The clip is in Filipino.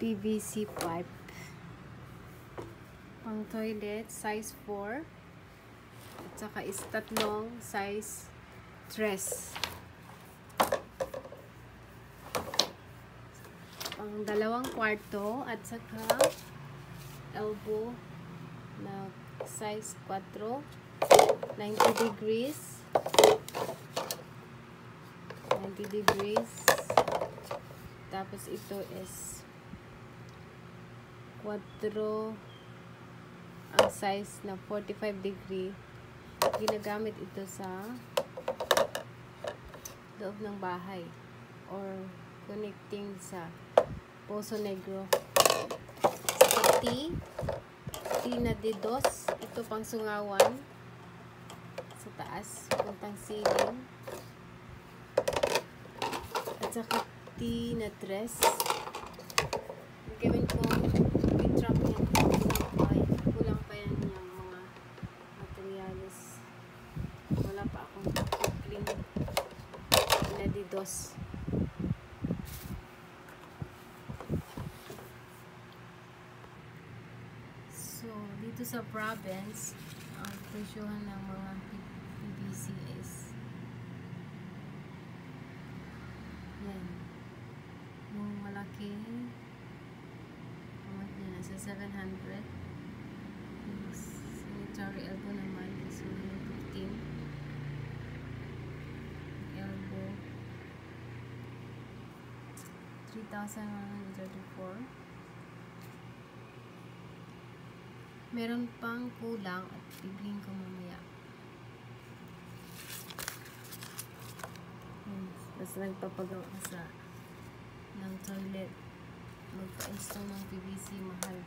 PVC pipe. Pang toilet, size 4. At saka is tatlong size 3. Pang 2 kwarto at saka elbow na size 4. 90 degrees. 90 degrees. Tapos ito is 4 ang size na 45 degree. Ginagamit ito sa loob ng bahay or connecting sa Poso Negro. Sa T na D2, ito pang sungawan sa taas, puntang ceiling. At saka T na 3. Gawin ko i-trap niya. Kulang pa yan yung mga materials. Wala pa akong clean na D2. So, dito sa province, ang presyohan ng mga PVC is yan. Yung malaki, amount niya nasa 700. Yung sanitary elbow naman is 115. Elbow 3,134. Meron pang kulang at bibiliin ko mamaya. Basta nagpapagawa ka ng toilet, magpa-install ng PVC, mahal.